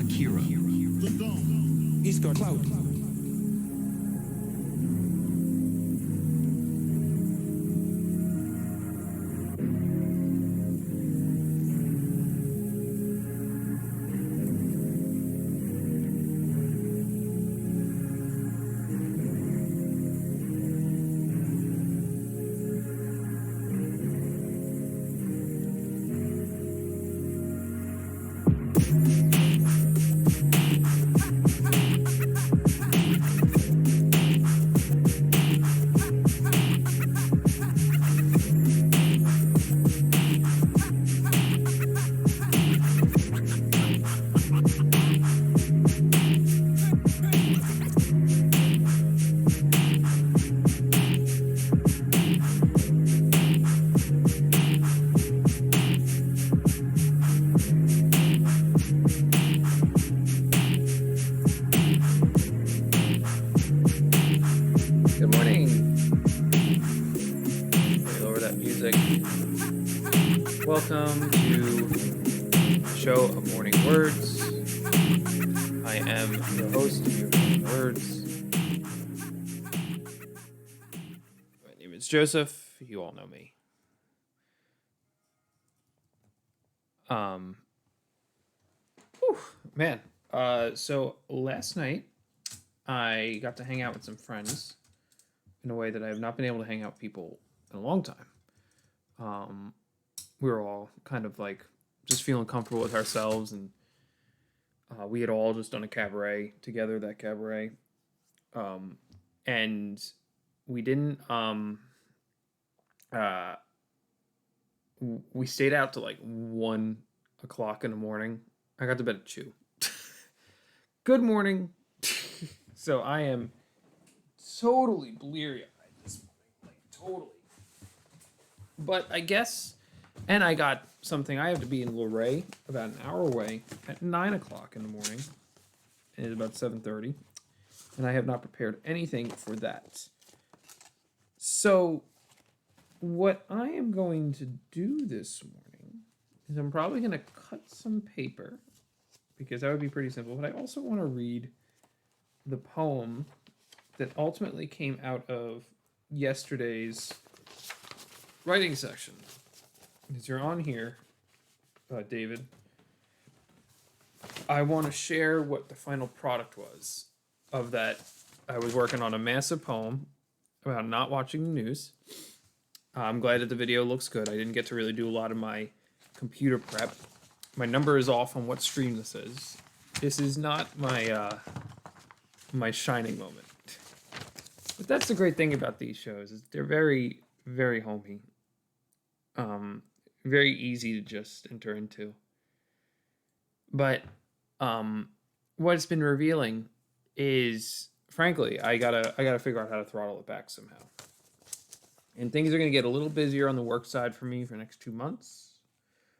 Akira. The Dome. He's got clout. Good morning. Let me lower that music. Welcome to the show of Morning Words. I am your host of your Morning Words. My name is Joseph. You all know me. Man. So last night I got to hang out with some friends in a way that I have not been able to hang out with people in a long time. We were all kind of like just feeling comfortable with ourselves, and we had all just done a cabaret together, that cabaret. And we didn't, we stayed out to like 1 o'clock in the morning. I got to bed at 2. Good morning. So I am totally bleary-eyed this morning, like totally. But I guess, and I got something. I have to be in Luray about an hour away at 9 o'clock in the morning. And it's about 7:30, and I have not prepared anything for that. So, what I am going to do this morning is I'm probably going to cut some paper, because that would be pretty simple. But I also want to read the poem that ultimately came out of yesterday's writing session. Because you're on here, David, I want to share what the final product was of that. I was working on a massive poem about not watching the news. I'm glad that the video looks good. I didn't get to really do a lot of my computer prep. My number is off on what stream this is. This is not my my shining moment. But that's the great thing about these shows, is they're very, very homey. Very easy to just enter into. But what it's been revealing is, frankly, I gotta figure out how to throttle it back somehow. And things are gonna get a little busier on the work side for me for the next 2 months.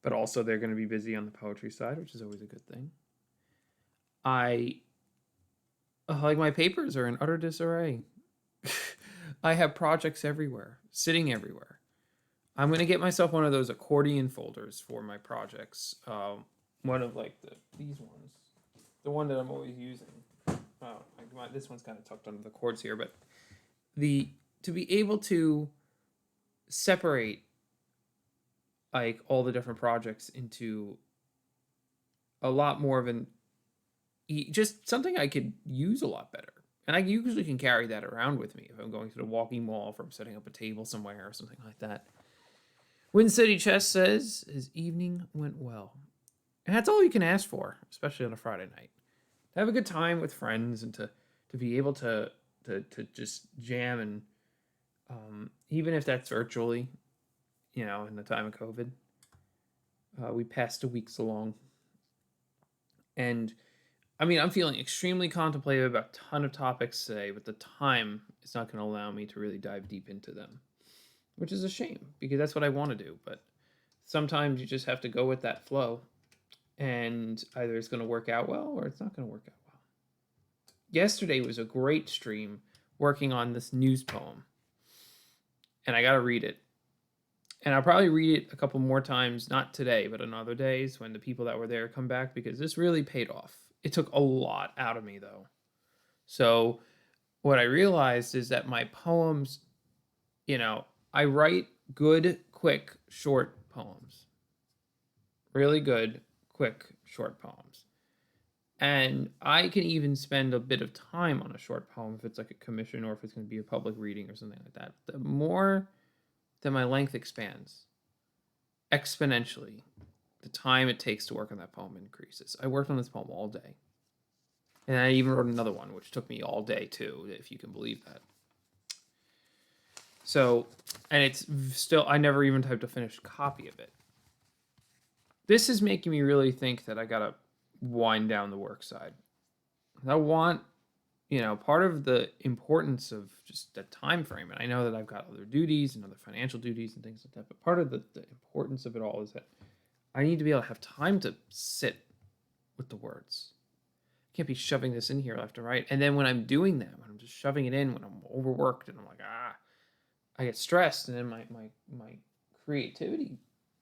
But also they're gonna be busy on the poetry side, which is always a good thing. Like, my papers are in utter disarray. I have projects everywhere, sitting everywhere. I'm going to get myself one of those accordion folders for my projects. One of like these ones. The one that I'm always using. This one's kind of tucked under the cords here, but to be able to separate like all the different projects into a lot more of just something I could use a lot better. And I usually can carry that around with me if I'm going to the walking mall, if I'm setting up a table somewhere or something like that. Wind City Chess says his evening went well. And that's all you can ask for, especially on a Friday night. To have a good time with friends and to be able to just jam, and even if that's virtually, in the time of COVID. We passed the weeks along. And I mean, I'm feeling extremely contemplative about a ton of topics today, but the time is not going to allow me to really dive deep into them, which is a shame, because that's what I want to do. But sometimes you just have to go with that flow, and either it's going to work out well or it's not going to work out well. Yesterday was a great stream working on this news poem, and I got to read it. And I'll probably read it a couple more times, not today, but on other days when the people that were there come back, because this really paid off. It took a lot out of me, though. So what I realized is that my poems, you know, I write good, quick, short poems. Really good, quick, short poems. And I can even spend a bit of time on a short poem if it's like a commission or if it's going to be a public reading or something like that. The more that my length expands exponentially, the time it takes to work on that poem increases. I worked on this poem all day. And I even wrote another one, which took me all day too, if you can believe that. So, and it's still, I never even typed a finished copy of it. This is making me really think that I gotta wind down the work side. I want, part of the importance of just the time frame, and I know that I've got other duties and other financial duties and things like that, but part of the importance of it all is that I need to be able to have time to sit with the words. I can't be shoving this in here left and right. And then when I'm doing that, when I'm just shoving it in, when I'm overworked and I'm like, I get stressed, and then my creativity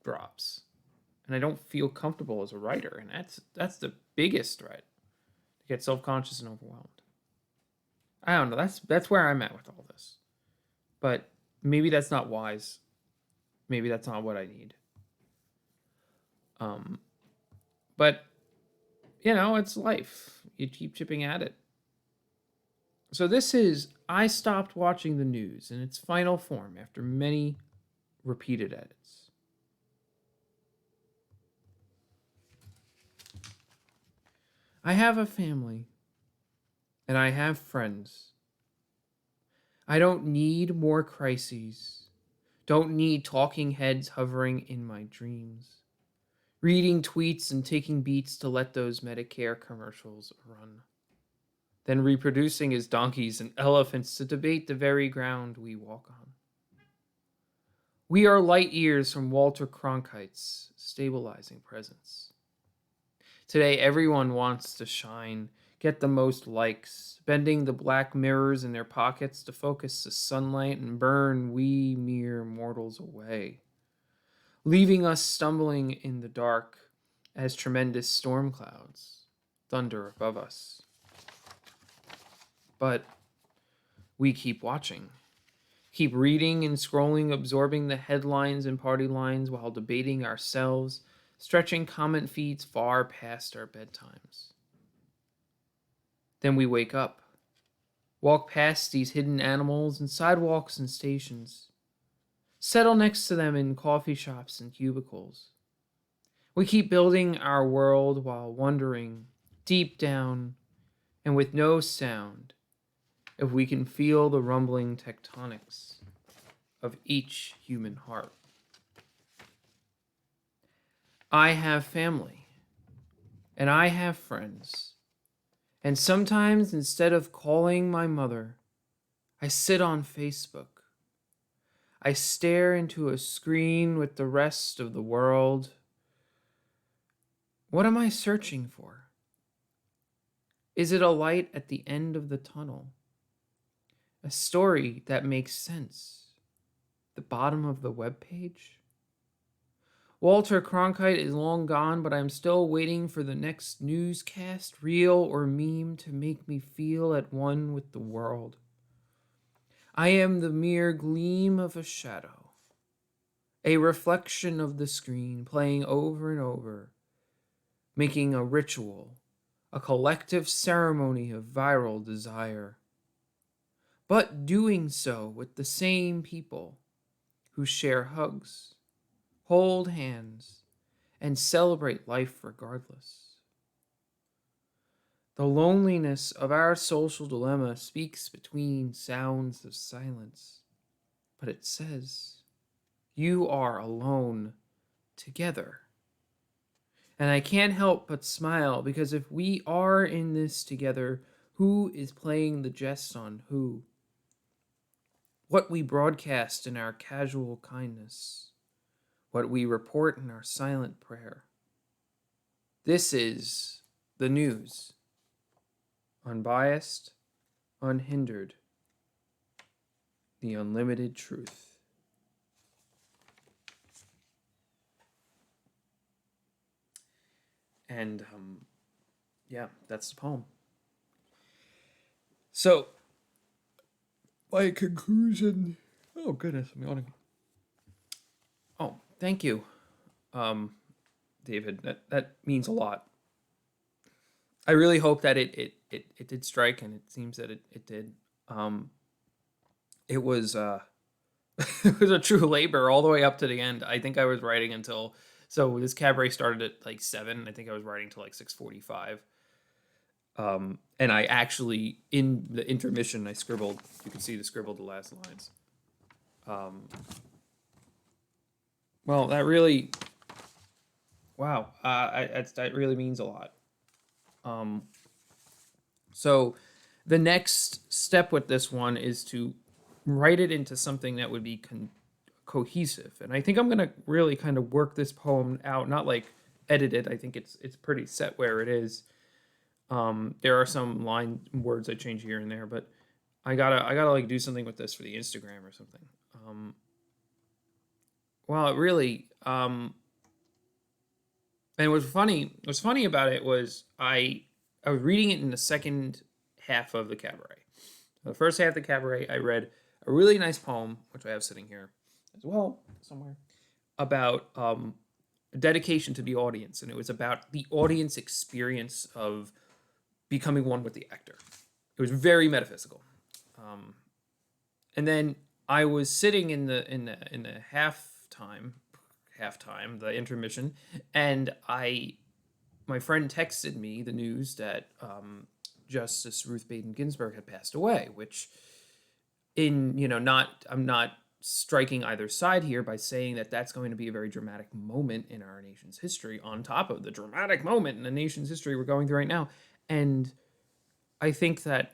drops. And I don't feel comfortable as a writer. And that's the biggest threat, to get self-conscious and overwhelmed. I don't know. That's where I'm at with all this. But maybe that's not wise. Maybe that's not what I need. But it's life. You keep chipping at it. So I stopped watching the news in its final form after many repeated edits. I have a family, and I have friends. I don't need more crises. Don't need talking heads hovering in my dreams. Reading tweets and taking beats to let those Medicare commercials run. Then reproducing as donkeys and elephants to debate the very ground we walk on. We are light years from Walter Cronkite's stabilizing presence. Today, everyone wants to shine, get the most likes, bending the black mirrors in their pockets to focus the sunlight and burn we mere mortals away, leaving us stumbling in the dark as tremendous storm clouds thunder above us. But we keep watching, keep reading and scrolling, absorbing the headlines and party lines while debating ourselves, stretching comment feeds far past our bedtimes. Then we wake up, walk past these hidden animals and sidewalks and stations, settle next to them in coffee shops and cubicles. We keep building our world while wondering, deep down and with no sound, if we can feel the rumbling tectonics of each human heart. I have family, and I have friends, and sometimes instead of calling my mother, I sit on Facebook. I stare into a screen with the rest of the world. What am I searching for? Is it a light at the end of the tunnel? A story that makes sense? The bottom of the webpage? Walter Cronkite is long gone, but I'm still waiting for the next newscast, reel or meme, to make me feel at one with the world. I am the mere gleam of a shadow, a reflection of the screen playing over and over, making a ritual, a collective ceremony of viral desire, but doing so with the same people who share hugs, hold hands, and celebrate life regardless. The loneliness of our social dilemma speaks between sounds of silence, but it says, you are alone together. And I can't help but smile, because if we are in this together, who is playing the jest on who? What we broadcast in our casual kindness, what we report in our silent prayer. This is the news. Unbiased, unhindered, the unlimited truth. And Yeah, that's the poem. So, my conclusion. Oh goodness, I'm yawning. Oh, thank you, um, David. That means a lot. I really hope that it did strike, and it seems that it did. Um, it was it was a true labor all the way up to the end. I think I was writing until, so this cabaret started at like 7. I think I was writing till like 6:45. And I actually, in the intermission, I scribbled. You can see the scribbled the last lines. Um, well, that really, wow, that really means a lot. Um, so the next step with this one is to write it into something that would be cohesive. And I think I'm gonna really kind of work this poem out, not like edit it. I think it's pretty set where it is. There are some line words I change here and there, but I gotta like do something with this for the Instagram or something. Well, it really and what's funny about it was I was reading it in the second half of the cabaret. The first half of the cabaret, I read a really nice poem, which I have sitting here as well somewhere, about dedication to the audience, and it was about the audience experience of becoming one with the actor. It was very metaphysical. And then I was sitting in the halftime, the intermission, and my friend texted me the news that Justice Ruth Bader Ginsburg had passed away, which not I'm not striking either side here by saying that that's going to be a very dramatic moment in our nation's history on top of the dramatic moment in the nation's history we're going through right now. And I think that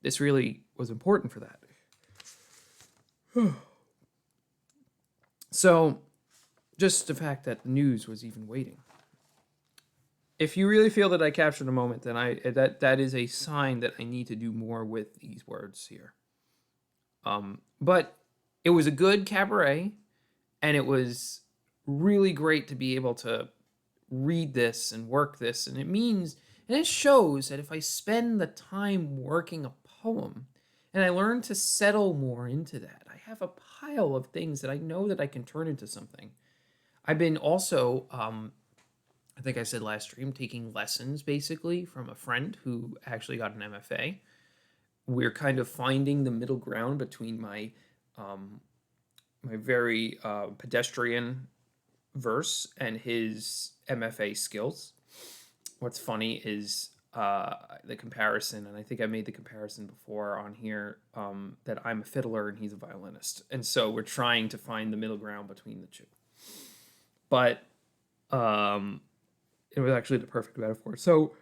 this really was important for that. So, just the fact that the news was even waiting. If you really feel that I captured a moment, then that is a sign that I need to do more with these words here. But it was a good cabaret, and it was really great to be able to read this and work this, and it shows that if I spend the time working a poem and I learn to settle more into that, I have a pile of things that I know that I can turn into something. I've been also, I think I said last stream, taking lessons basically from a friend who actually got an MFA. We're kind of finding the middle ground between my very pedestrian verse and his MFA skills. What's funny is the comparison, and I think I made the comparison before on here, that I'm a fiddler and he's a violinist, and so we're trying to find the middle ground between the two. But it was actually the perfect metaphor. So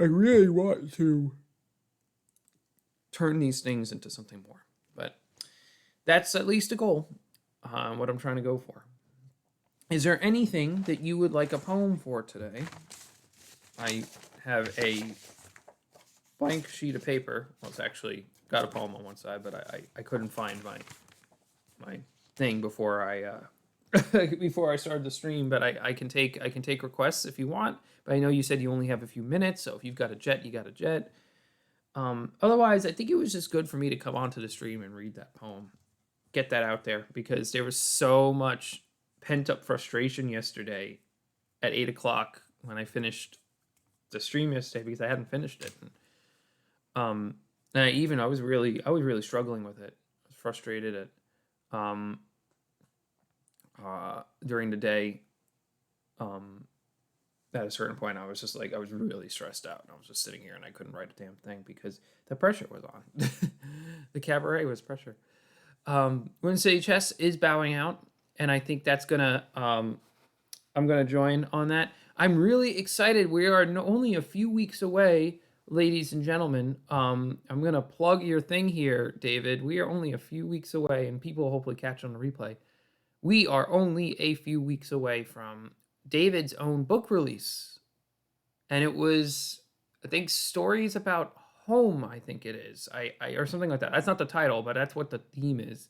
I really want to turn these things into something more, but that's at least a goal. What I'm trying to go for. Is there anything that you would like a poem for today? I have a blank sheet of paper. Well, it's actually got a poem on one side, but I couldn't find my thing before I before I started the stream. But I can take requests if you want. But I know you said you only have a few minutes, so if you've got a jet, you got a jet. Otherwise, I think it was just good for me to come onto the stream and read that poem, get that out there, because there was so much pent up frustration yesterday at 8 o'clock when I finished the stream yesterday because I hadn't finished it. And I was really struggling with it. I was frustrated during the day. At a certain point, I was just like, I was really stressed out. And I was just sitting here and I couldn't write a damn thing because the pressure was on. The cabaret was pressure. Wednesday Chess is bowing out, and I think that's gonna I'm gonna join on that. I'm really excited. We are only a few weeks away, ladies and gentlemen. I'm gonna plug your thing here, David. We are only a few weeks away, and people will hopefully catch on the replay. We are only a few weeks away from David's own book release, and it was, I think, stories about home. I think it is, or something like that. That's not the title, but that's what the theme is.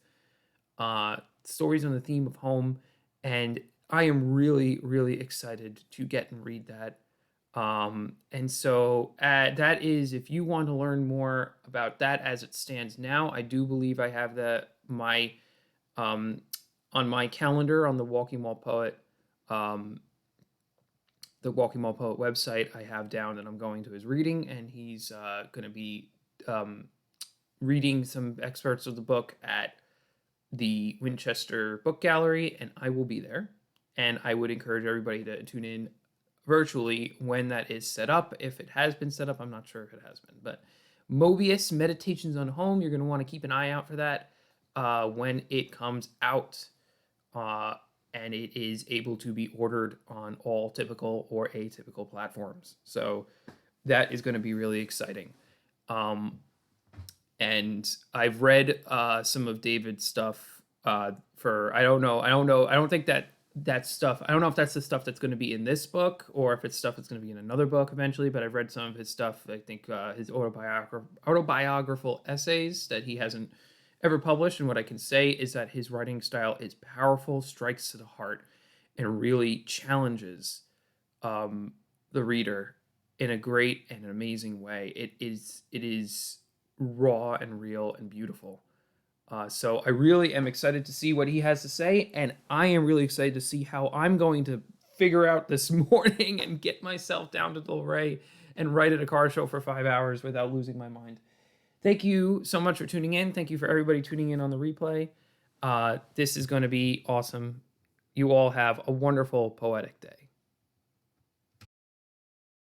Stories on the theme of home, and I am really, really excited to get and read that. And so that is, if you want to learn more about that as it stands now, I do believe I have um, on my calendar on um, the Walking Wall Poet website. I have down that I'm going to his reading, and he's going to be um, reading some excerpts of the book at the Winchester Book Gallery, and I will be there. And I would encourage everybody to tune in virtually when that is set up. If it has been set up, I'm not sure if it has been, but Mobius Meditations on Home, you're going to want to keep an eye out for that when it comes out. Uh, and it is able to be ordered on all typical or atypical platforms. So that is going to be really exciting. And I've read some of David's stuff for I don't think that stuff. I don't know if that's the stuff that's going to be in this book or if it's stuff that's going to be in another book eventually. But I've read some of his stuff. I think his autobiographical essays that he hasn't ever published. And what I can say is that his writing style is powerful, strikes to the heart, and really challenges the reader in a great and an amazing way. It is raw and real and beautiful. So I really am excited to see what he has to say, and I am really excited to see how I'm going to figure out this morning and get myself down to Del Rey and write at a car show for 5 hours without losing my mind. Thank you so much for tuning in. Thank you for everybody tuning in on the replay. This is going to be awesome. You all have a wonderful poetic day.